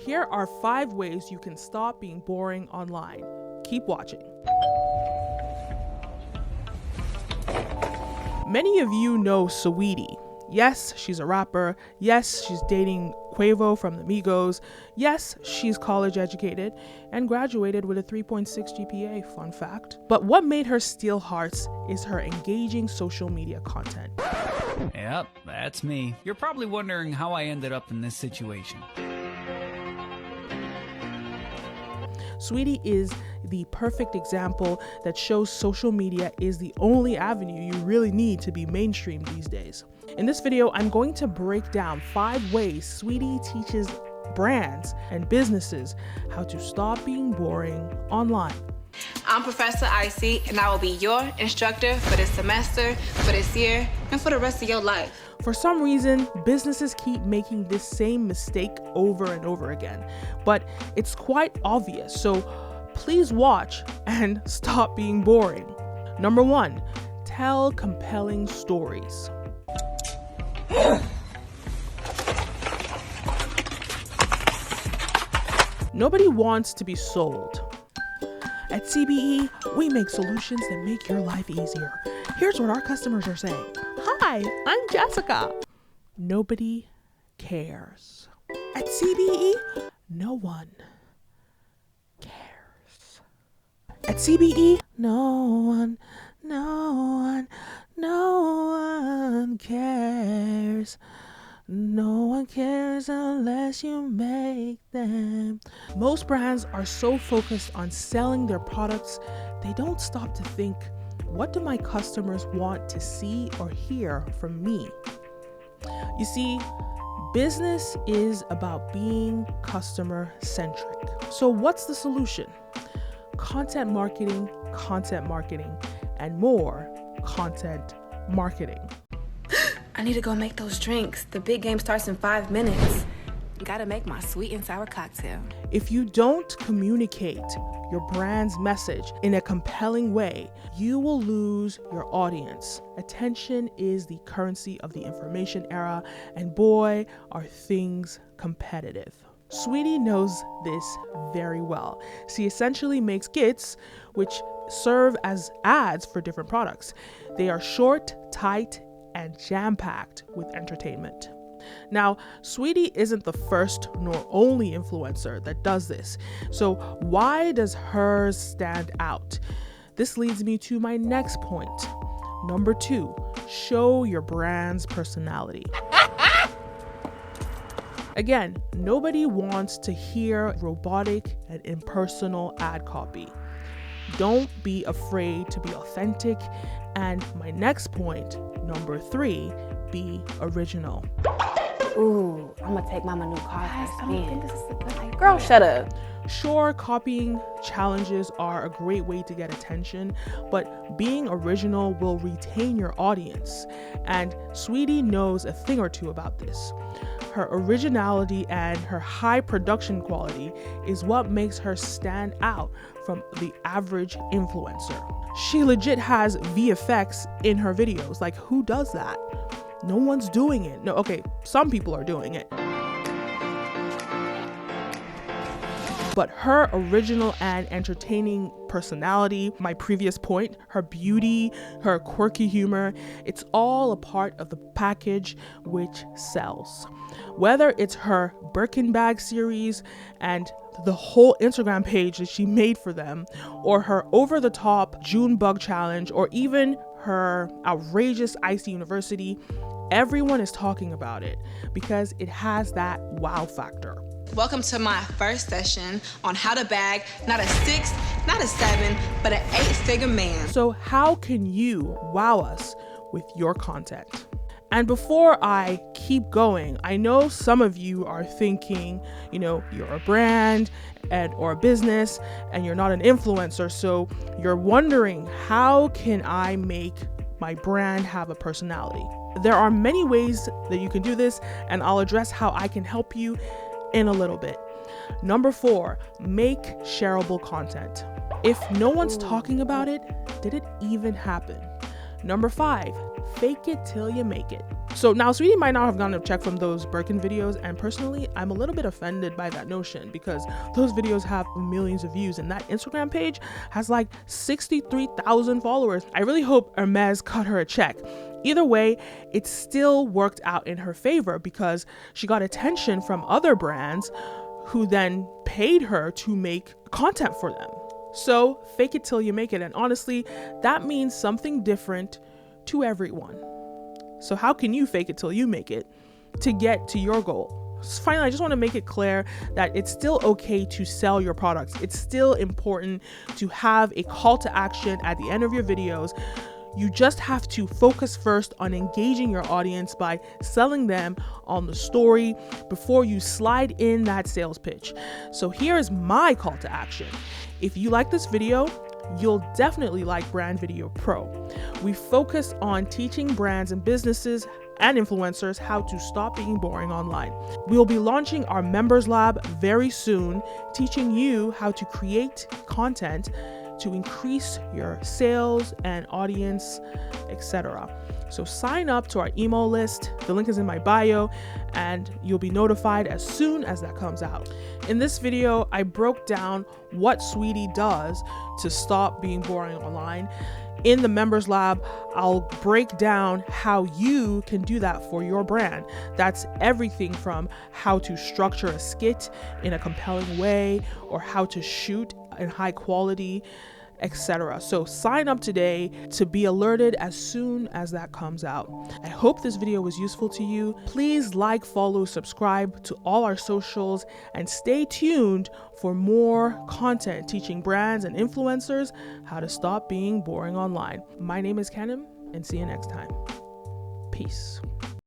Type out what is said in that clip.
Here are 5 ways you can stop being boring online. Keep watching. Many of you know Saweetie. Yes, she's a rapper. Yes, she's dating Quavo from the Migos. Yes, she's college educated and graduated with a 3.6 GPA, fun fact. But what made her steal hearts is her engaging social media content. Yep, that's me. You're probably wondering how I ended up in this situation. Saweetie is the perfect example that shows social media is the only avenue you really need to be mainstream these days. In this video, I'm going to break down 5 ways Saweetie teaches brands and businesses how to stop being boring online. I'm Professor Icy, and I will be your instructor for this semester, for this year, and for the rest of your life. For some reason, businesses keep making this same mistake over and over again, but it's quite obvious, so please watch and stop being boring. Number 1, tell compelling stories. Nobody wants to be sold. At CBE, we make solutions that make your life easier. Here's what our customers are saying. Hi, I'm Jessica. Nobody cares. At CBE, no one cares. At CBE, no one cares. No one cares unless you make them. Most brands are so focused on selling their products, they don't stop to think, what do my customers want to see or hear from me? You see, business is about being customer-centric. So what's the solution? Content marketing, and more content marketing. I need to go make those drinks. The big game starts in 5 minutes. Gotta make my sweet and sour cocktail. If you don't communicate your brand's message in a compelling way, you will lose your audience. Attention is the currency of the information era, and boy, are things competitive. Saweetie knows this very well. She essentially makes skits which serve as ads for different products. They are short, tight, and jam-packed with entertainment. Now, Saweetie isn't the first nor only influencer that does this. So why does hers stand out? This leads me to my next point. Number 2, show your brand's personality. Again, nobody wants to hear robotic and impersonal ad copy. Don't be afraid to be authentic. And my next point, number 3, be original. Ooh, I'm gonna take Mama new car. I don't think this is a good idea. Girl, shut up. Sure, copying challenges are a great way to get attention, but being original will retain your audience. And Saweetie knows a thing or two about this. Her originality and her high production quality is what makes her stand out from the average influencer. She legit has VFX in her videos. Like, who does that? No one's doing it. No, okay, some people are doing it. But her original and entertaining personality, my previous point, her beauty, her quirky humor, it's all a part of the package which sells. Whether it's her Birkin bag series and the whole Instagram page that she made for them, or her over-the-top June bug challenge, or even her outrageous Icy University, everyone is talking about it because it has that wow factor. Welcome to my first session on how to bag not a 6, not a 7, but an 8-figure man. So how can you wow us with your content? And before I keep going, I know some of you are thinking, you're a brand or a business and you're not an influencer. So you're wondering, how can I make my brand have a personality? There are many ways that you can do this, and I'll address how I can help you in a little bit. Number 4, make shareable content. If no one's talking about it, did it even happen? Number 5, fake it till you make it. So now Saweetie might not have gotten a check from those Birkin videos, and personally I'm a little bit offended by that notion because those videos have millions of views and that Instagram page has like 63,000 followers. I really hope Hermes cut her a check. Either way, it still worked out in her favor because she got attention from other brands who then paid her to make content for them. So fake it till you make it, and honestly, that means something different to everyone. So how can you fake it till you make it to get to your goal? Finally, I just want to make it clear that it's still okay to sell your products. It's still important to have a call to action at the end of your videos. You just have to focus first on engaging your audience by selling them on the story before you slide in that sales pitch. So here is my call to action. If you like this video, you'll definitely like Brand Video Pro. We focus on teaching brands and businesses and influencers how to stop being boring online. We'll be launching our members lab very soon, teaching you how to create content to increase your sales and audience, etc. So sign up to our email list. The link is in my bio and you'll be notified as soon as that comes out. In this video, I broke down what Saweetie does to stop being boring online. In the members lab, I'll break down how you can do that for your brand. That's everything from how to structure a skit in a compelling way or how to shoot in high quality, etc. So sign up today to be alerted as soon as that comes out. I hope this video was useful to you. Please like, follow, subscribe to all our socials, and stay tuned for more content teaching brands and influencers how to stop being boring online. My name is Kenim, and see you next time. Peace.